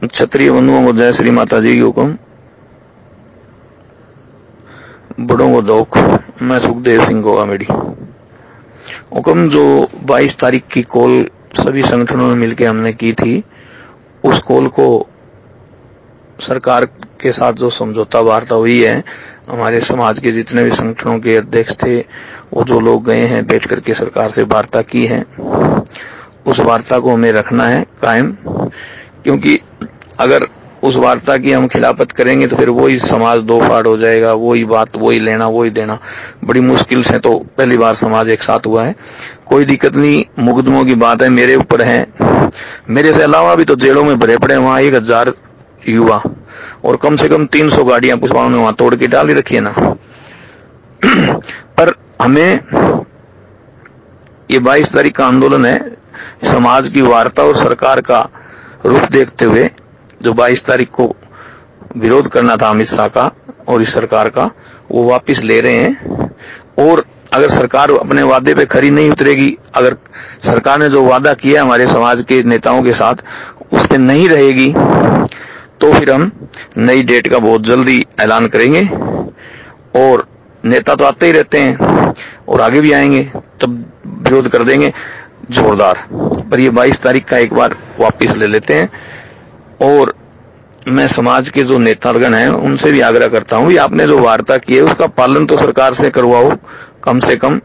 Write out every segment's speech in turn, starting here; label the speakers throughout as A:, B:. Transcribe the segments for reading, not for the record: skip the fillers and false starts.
A: क्षत्रिय बंधुओं को जय श्री माता जी की हुक्म, बड़ों को दोख। मैं सुखदेव सिंह गोवामेडी। हुक्म जो 22 तारीख की कॉल सभी संगठनों में मिलकर हमने की थी, उस कॉल को सरकार के साथ जो समझौता वार्ता हुई है, हमारे समाज के जितने भी संगठनों के अध्यक्ष थे वो जो लोग गए हैं बैठ करके सरकार से वार्ता की है, उस वार्ता को हमें रखना है कायम। क्योंकि अगर उस वार्ता की हम खिलाफत करेंगे तो फिर वही समाज दो फाड़ हो जाएगा, वही बात, वही लेना, वही देना। बड़ी मुश्किल से तो पहली बार समाज एक साथ हुआ है। कोई दिक्कत नहीं, मुकदमों की बात है मेरे ऊपर है, मेरे से अलावा भी तो जेलों में भरे पड़े वहां 1000 युवा और कम से कम 300 गाड़ियां पुष्पाओं ने वहां तोड़ के डाल ही रखी है ना। पर हमें ये 22 तारीख का आंदोलन है, समाज की वार्ता और सरकार का रुख देखते हुए जो 22 तारीख को विरोध करना था अमित शाह का और इस सरकार का, वो वापस ले रहे हैं। और अगर सरकार अपने वादे पे खरी नहीं उतरेगी, अगर सरकार ने जो वादा किया हमारे समाज के नेताओं के साथ उस पे नहीं रहेगी, तो फिर हम नई डेट का बहुत जल्दी ऐलान करेंगे। और नेता तो आते ही रहते हैं और आगे भी आएंगे, तब विरोध कर देंगे जोरदार। पर ये 22 तारीख का एक बार वापस ले लेते हैं। और मैं समाज के जो नेतागण हैं उनसे भी आग्रह करता हूँ, आपने जो वार्ता की है उसका पालन तो सरकार से करवाओ। कम से कम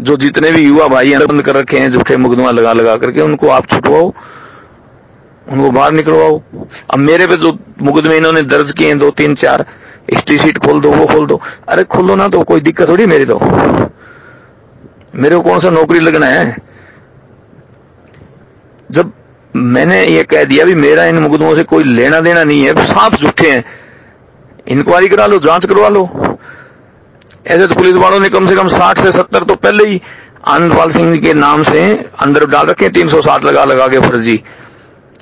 A: जो जितने भी युवा भाई बंद कर रखे हैं झूठे मुकदमा लगा लगा करके, उनको आप छुटवाओ, उनको बाहर निकलवाओ। अब मेरे पे जो मुकदमे इन्होंने दर्ज किए हैं 2 3 4, हिस्ट्री शीट खोल दो, वो खोल दो। अरे खोलो ना, तो कोई दिक्कत थोड़ी मेरी, तो मेरे को कौन सा नौकरी लगना है। जब मैंने ये कह दिया भी मेरा इन मुकदमों से कोई लेना देना नहीं है, साफ झूठे हैं, इंक्वायरी करा लो, जांच करवा लो। ऐसे तो पुलिस वालों ने कम से कम 60 से 70 तो पहले ही आनंदपाल सिंह के नाम से अंदर डाल रखे, 360 लगा लगा के फर्जी।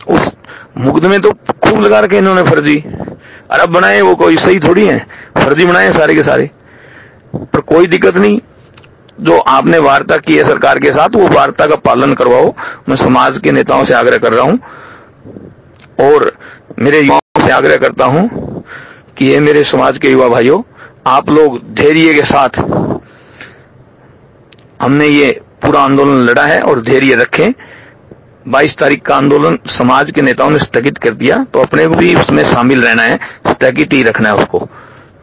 A: उस मुकदमे तो खूब लगा रखे इन्होंने फर्जी। अरब बनाए, वो कोई सही थोड़ी है, फर्जी बनाए सारे के सारे। पर कोई दिक्कत नहीं, जो आपने वार्ता की है सरकार के साथ वो वार्ता का पालन करवाओ। मैं समाज के नेताओं से आग्रह कर रहा हूं और मेरे युवाओं से आग्रह करता हूं कि ये मेरे समाज के युवा भाइयों, आप लोग धैर्य के साथ, हमने ये पूरा आंदोलन लड़ा है और धैर्य रखें। 22 तारीख का आंदोलन समाज के नेताओं ने स्थगित कर दिया, तो अपने को भी उसमें शामिल रहना है, स्थगित ही रखना है उसको,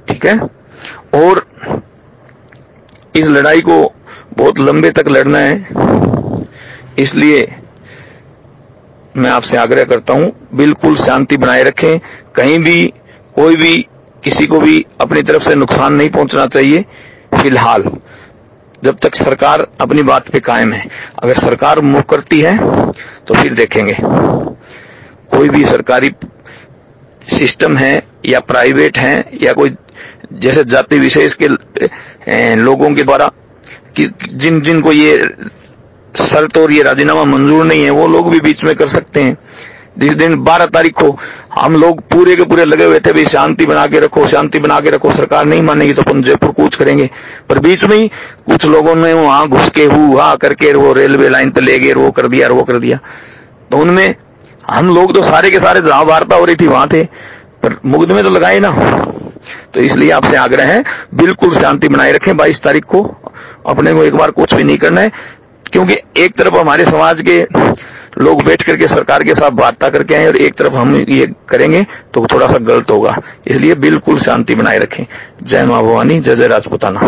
A: ठीक है। और इस लड़ाई को बहुत लंबे तक लड़ना है, इसलिए मैं आपसे आग्रह करता हूं बिल्कुल शांति बनाए रखें। कहीं भी कोई भी किसी को भी अपनी तरफ से नुकसान नहीं पहुंचना चाहिए फिलहाल, जब तक सरकार अपनी बात पे कायम है। अगर सरकार मुंह करती है तो फिर देखेंगे। कोई भी सरकारी सिस्टम है या प्राइवेट है या कोई जैसे जाति विशेष के लोगों के द्वारा कि जिन जिन को ये शर्त और ये राजीनामा मंजूर नहीं है, वो लोग भी बीच में कर सकते हैं। जिस दिन 12 तारीख को हम लोग पूरे के पूरे लगे हुए थे भी शांति बना के रखो, शांति बना के रखो, सरकार नहीं मानेगी तो अपन जयपुर कूच करेंगे। पर बीच में ही कुछ लोगों ने वहां घुस के हुआ करके वो रेलवे लाइन पे ले गए, वो कर दिया, वो कर दिया। तो उनमें हम लोग तो सारे के सारे जहां वार्ता हो रही थी वहां थे, पर मुकदमे तो लगाए ना। तो इसलिए आपसे आग्रह है बिल्कुल शांति बनाए रखें। 22 तारीख को अपने को एक बार कुछ भी नहीं करना है, क्योंकि एक तरफ हमारे समाज के लोग बैठ करके सरकार के साथ वार्ता करके आए और एक तरफ हम ये करेंगे तो थोड़ा सा गलत होगा। इसलिए बिल्कुल शांति बनाए रखें। जय मां भवानी, जय जय राजपूताना।